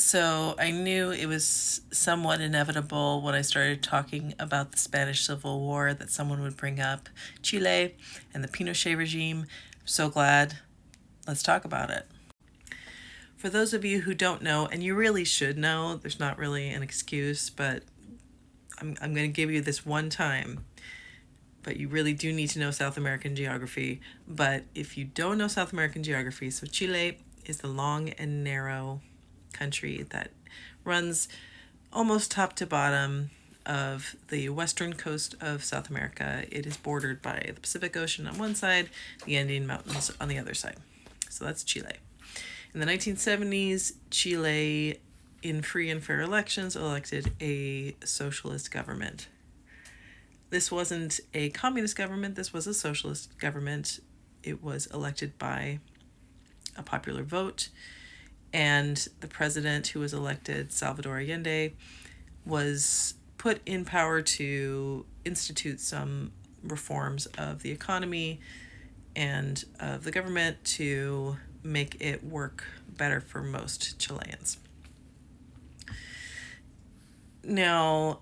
So I knew it was somewhat inevitable when I started talking about the Spanish Civil War that someone would bring up Chile and the Pinochet regime. I'm so glad. Let's talk about it. For those of you who don't know, and you really should know, there's not really an excuse, but I'm going to give you this one time. But you really do need to know South American geography. But if you don't know South American geography, so Chile is the long and narrow country that runs almost top to bottom of the western coast of South America. It is bordered by the Pacific Ocean on one side, the Andean Mountains on the other side. So that's Chile. In the 1970s, Chile, in free and fair elections, elected a socialist government. This wasn't a communist government, this was a socialist government. It was elected by a popular vote, and the president who was elected, Salvador Allende, was put in power to institute some reforms of the economy and of the government to make it work better for most Chileans. Now,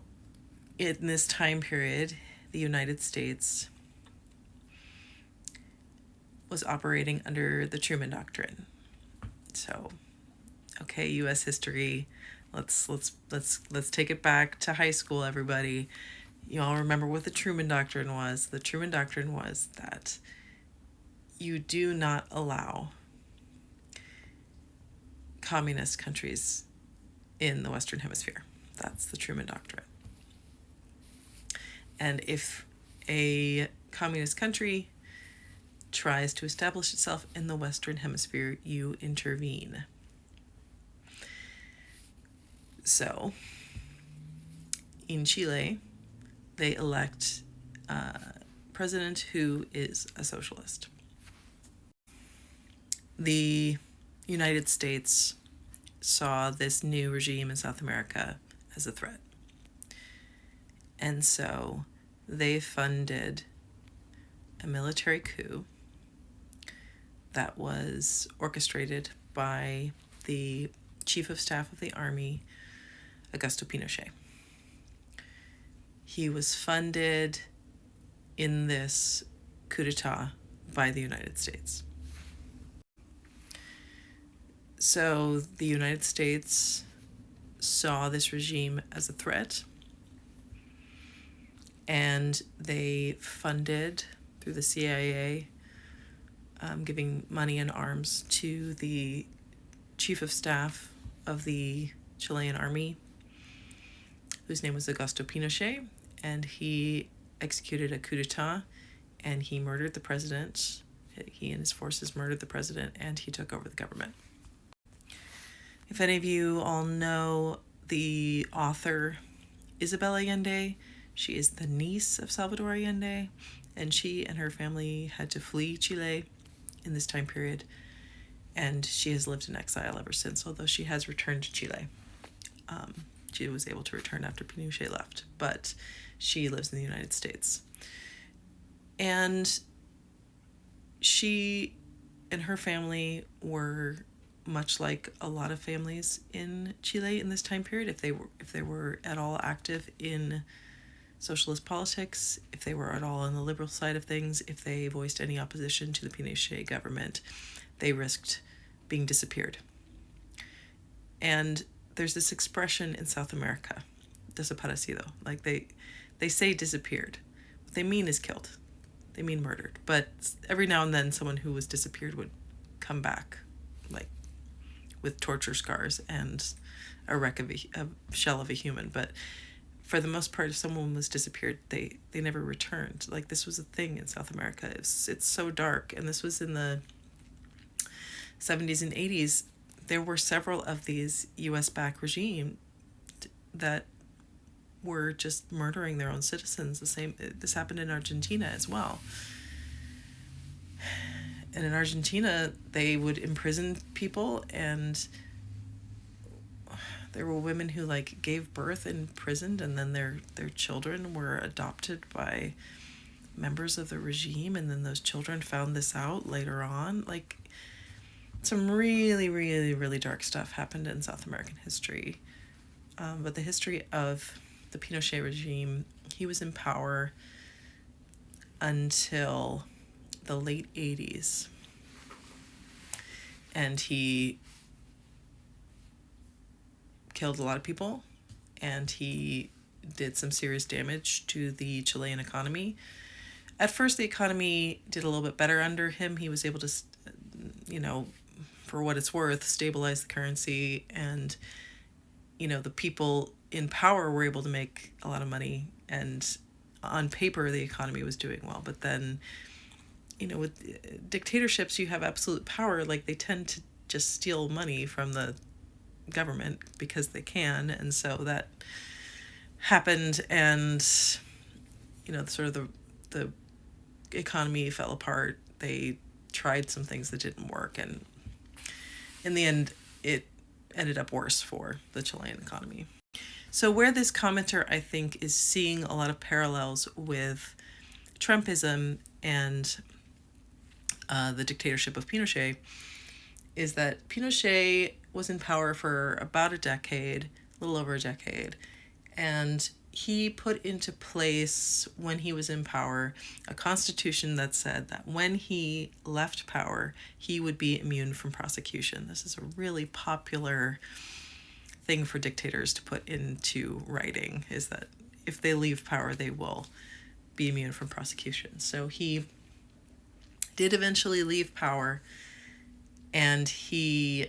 in this time period, the United States was operating under the Truman Doctrine. So, okay, U.S. history. Let's take it back to high school, everybody. You all remember what the Truman Doctrine was. The Truman Doctrine was that you do not allow communist countries in the Western Hemisphere. That's the Truman Doctrine. And if a communist country tries to establish itself in the Western Hemisphere, you intervene. So, in Chile, they elect a president who is a socialist. The United States saw this new regime in South America as a threat. And so they funded a military coup that was orchestrated by the Chief of Staff of the Army, Augusto Pinochet. He was funded in this coup d'etat by the United States. So the United States saw this regime as a threat, and they funded through the CIA, giving money and arms to the Chief of Staff of the Chilean Army, whose name was Augusto Pinochet, and he executed a coup d'etat, and he murdered the president. He and his forces murdered the president, and he took over the government. If any of you all know the author Isabel Allende, she is the niece of Salvador Allende, and she and her family had to flee Chile in this time period, and she has lived in exile ever since, although she has returned to Chile. She was able to return after Pinochet left, but she lives in the United States. And she and her family were much like a lot of families in Chile in this time period. If they were at all active in socialist politics, if they were at all on the liberal side of things, if they voiced any opposition to the Pinochet government, they risked being disappeared. And there's this expression in South America, desaparecido. Like they say disappeared. What they mean is killed. They mean murdered. But every now and then someone who was disappeared would come back, like with torture scars and a wreck of a shell of a human. But for the most part, if someone was disappeared, they never returned. Like, this was a thing in South America. It's so dark. And this was in the 70s and 80s. There were several of these US-backed regimes that were just murdering their own citizens. This happened in Argentina as well. And in Argentina, they would imprison people, and there were women who gave birth imprisoned, and then their children were adopted by members of the regime, and then those children found this out later on. some really, really, really dark stuff happened in South American history. But the history of the Pinochet regime, he was in power until the late 80s. And he killed a lot of people, and he did some serious damage to the Chilean economy. At first, the economy did a little bit better under him. He was able to, for what it's worth, stabilize the currency, and, the people in power were able to make a lot of money, and on paper, the economy was doing well. But then, with dictatorships, you have absolute power. Like, they tend to just steal money from the government because they can, and so that happened, and sort of the economy fell apart. They tried some things that didn't work, and in the end it ended up worse for the Chilean economy. So where this commenter, I think, is seeing a lot of parallels with Trumpism and the dictatorship of Pinochet is that Pinochet was in power for about a decade, a little over a decade, and he put into place, when he was in power, a constitution that said that when he left power, he would be immune from prosecution. This is a really popular thing for dictators to put into writing, is that if they leave power, they will be immune from prosecution. So he did eventually leave power, and he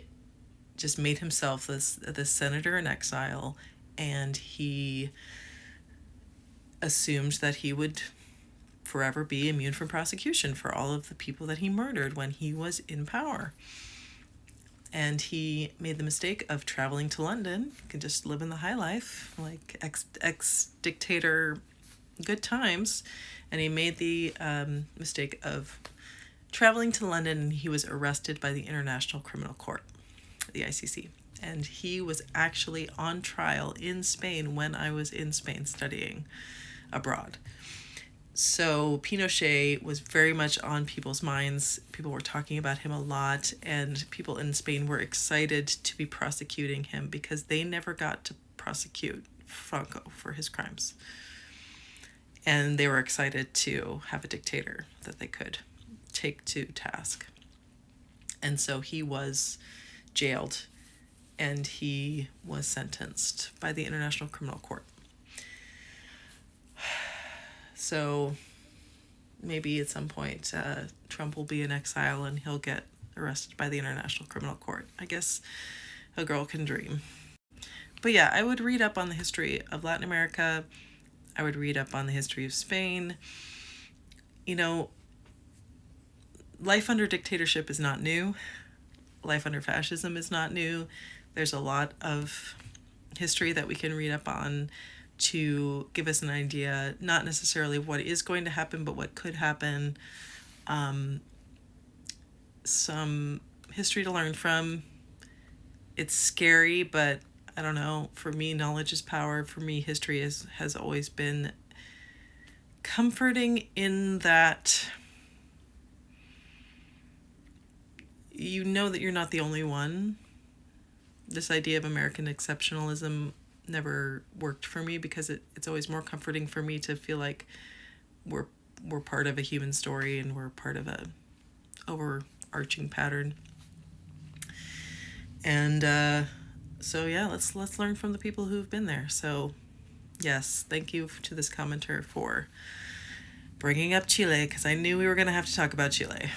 just made himself this senator in exile, and he assumed that he would forever be immune from prosecution for all of the people that he murdered when he was in power. And he made the mistake of traveling to London. You can just live in the high life, like ex-dictator good times. And he made the mistake of traveling to London, and he was arrested by the International Criminal Court, the ICC. And he was actually on trial in Spain when I was in Spain studying abroad. So Pinochet was very much on people's minds. People were talking about him a lot, and people in Spain were excited to be prosecuting him because they never got to prosecute Franco for his crimes. And they were excited to have a dictator that they could take to task. And so he was jailed, and he was sentenced by the International Criminal Court. So maybe at some point Trump will be in exile and he'll get arrested by the International Criminal Court. I guess a girl can dream. But yeah, I would read up on the history of Latin America. I would read up on the history of Spain. Life under dictatorship is not new. Life under fascism is not new. There's a lot of history that we can read up on to give us an idea, not necessarily what is going to happen, but what could happen. Some history to learn from. It's scary, but I don't know. For me, knowledge is power. For me, history has always been comforting in that you know that you're not the only one. This idea of American exceptionalism never worked for me because it's always more comforting for me to feel like we're part of a human story and we're part of a overarching pattern. And so yeah, let's learn from the people who've been there. So yes, thank you to this commenter for bringing up Chile, because I knew we were going to have to talk about Chile.